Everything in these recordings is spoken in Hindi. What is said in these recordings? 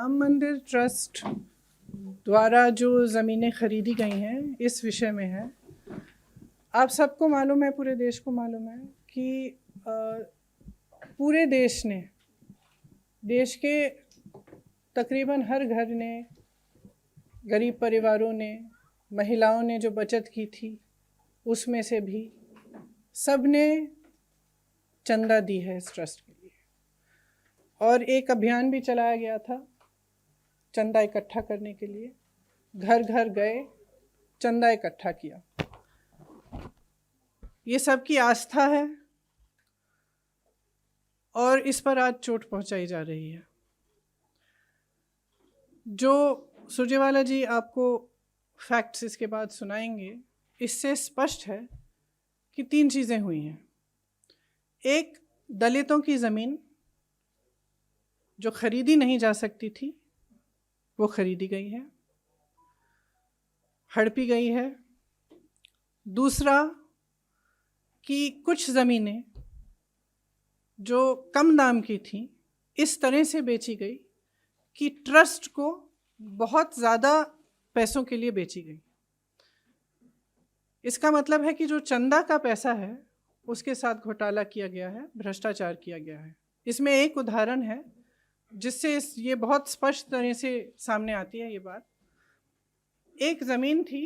राम मंदिर ट्रस्ट द्वारा जो ज़मीनें खरीदी गई हैं इस विषय में है। आप सबको मालूम है, पूरे देश को मालूम है कि पूरे देश ने, देश के तकरीबन हर घर ने, गरीब परिवारों ने, महिलाओं ने जो बचत की थी उसमें से भी सब ने चंदा दी है इस ट्रस्ट के लिए। और एक अभियान भी चलाया गया था चंदा इकट्ठा करने के लिए। घर घर गए, चंदा इकट्ठा किया। ये सबकी आस्था है और इस पर आज चोट पहुंचाई जा रही है। जो सुरजेवाला जी आपको फैक्ट्स इसके बाद सुनाएंगे, इससे स्पष्ट है कि 3 चीज़ें हुई हैं। एक, दलितों की ज़मीन जो खरीदी नहीं जा सकती थी वो खरीदी गई है, हड़पी गई है। दूसरा कि कुछ ज़मीनें जो कम दाम की थी इस तरह से बेची गई कि ट्रस्ट को बहुत ज़्यादा पैसों के लिए बेची गई। इसका मतलब है कि जो चंदा का पैसा है उसके साथ घोटाला किया गया है, भ्रष्टाचार किया गया है। इसमें एक उदाहरण है जिससे ये बहुत स्पष्ट तरह से सामने आती है ये बात। एक ज़मीन थी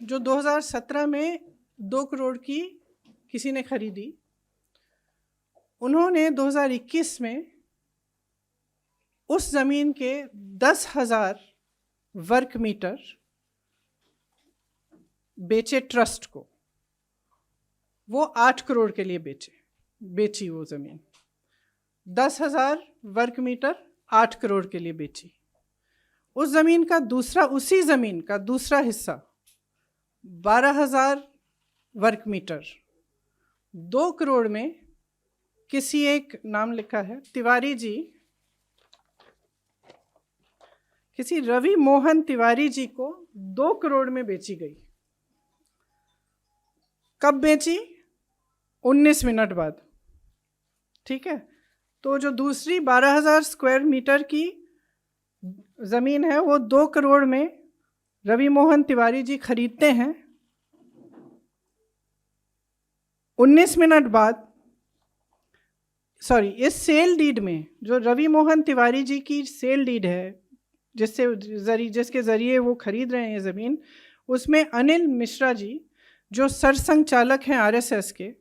जो 2017 में 2 करोड़ की किसी ने खरीदी। उन्होंने 2021 में उस ज़मीन के 10,000 वर्ग मीटर बेचे ट्रस्ट को। वो 8 करोड़ के लिए बेची वो ज़मीन। 10,000 वर्ग मीटर 8 करोड़ के लिए बेची। उस ज़मीन का उसी ज़मीन का दूसरा हिस्सा 12,000 वर्ग मीटर 2 करोड़ में किसी एक, नाम लिखा है तिवारी जी, किसी रवि मोहन तिवारी जी को 2 करोड़ में बेची गई। कब बेची? 19 मिनट बाद। ठीक है, तो जो दूसरी 12,000 स्क्वायर मीटर की ज़मीन है वो 2 करोड़ में रवि मोहन तिवारी जी खरीदते हैं। 19 मिनट बाद, इस सेल डीड में, जो रवि मोहन तिवारी जी की सेल डीड है जिसके ज़रिए वो खरीद रहे हैं ज़मीन, उसमें अनिल मिश्रा जी जो सरसंघचालक हैं आरएसएस के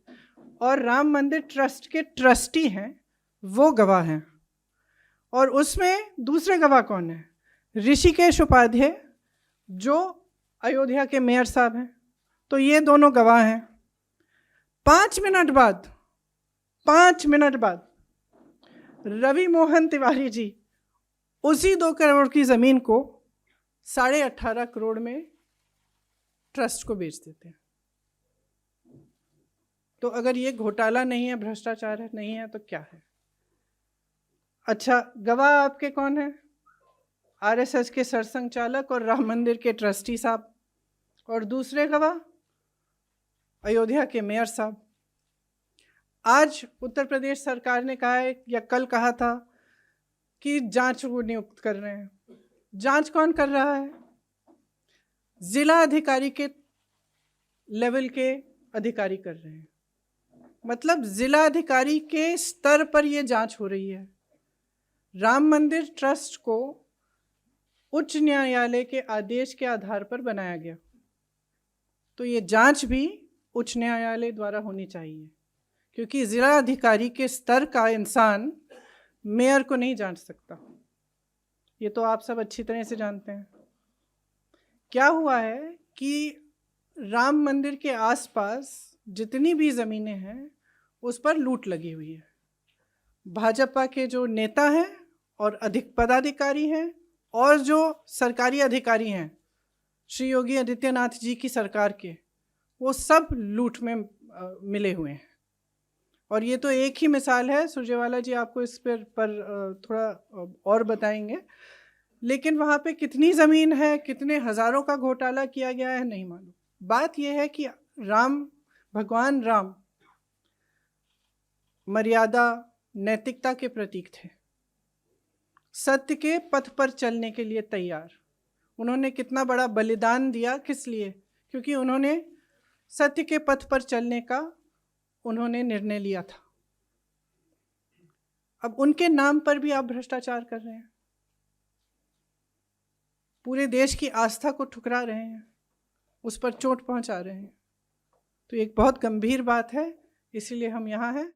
और राम मंदिर ट्रस्ट के ट्रस्टी हैं, वो गवाह हैं। और उसमें दूसरे गवाह कौन है? ऋषिकेश उपाध्याय जो अयोध्या के मेयर साहब हैं। तो ये दोनों गवाह हैं। 5 मिनट बाद रवि मोहन तिवारी जी उसी 2 करोड़ की ज़मीन को 18.5 करोड़ में ट्रस्ट को बेच देते हैं। तो अगर ये घोटाला नहीं है, भ्रष्टाचार है, नहीं है, तो क्या है? अच्छा, गवाह आपके कौन है? आरएसएस के सरसंघचालक और राम मंदिर के ट्रस्टी साहब। और दूसरे गवाह अयोध्या के मेयर साहब। आज उत्तर प्रदेश सरकार ने कहा है, या कल कहा था, कि जांच वो नियुक्त कर रहे हैं। जांच कौन कर रहा है? जिला अधिकारी के लेवल के अधिकारी कर रहे हैं। मतलब जिला अधिकारी के स्तर पर ये जांच हो रही है। राम मंदिर ट्रस्ट को उच्च न्यायालय के आदेश के आधार पर बनाया गया, तो ये जांच भी उच्च न्यायालय द्वारा होनी चाहिए, क्योंकि जिला अधिकारी के स्तर का इंसान मेयर को नहीं जांच सकता। ये तो आप सब अच्छी तरह से जानते हैं। क्या हुआ है कि राम मंदिर के आसपास जितनी भी ज़मीनें हैं उस पर लूट लगी हुई है। भाजपा के जो नेता हैं और अधिक पदाधिकारी हैं और जो सरकारी अधिकारी हैं श्री योगी आदित्यनाथ जी की सरकार के, वो सब लूट में मिले हुए हैं। और ये तो एक ही मिसाल है। सुरजेवाला जी आपको इस पर थोड़ा और बताएंगे। लेकिन वहाँ पे कितनी ज़मीन है, कितने हज़ारों का घोटाला किया गया है, नहीं मालूम। बात यह है कि भगवान राम मर्यादा, नैतिकता के प्रतीक थे। सत्य के पथ पर चलने के लिए तैयार। उन्होंने कितना बड़ा बलिदान दिया, किस लिए? क्योंकि उन्होंने सत्य के पथ पर चलने का उन्होंने निर्णय लिया था। अब उनके नाम पर भी आप भ्रष्टाचार कर रहे हैं, पूरे देश की आस्था को ठुकरा रहे हैं, उस पर चोट पहुंचा रहे हैं। तो एक बहुत गंभीर बात है, इसीलिए हम यहाँ हैं।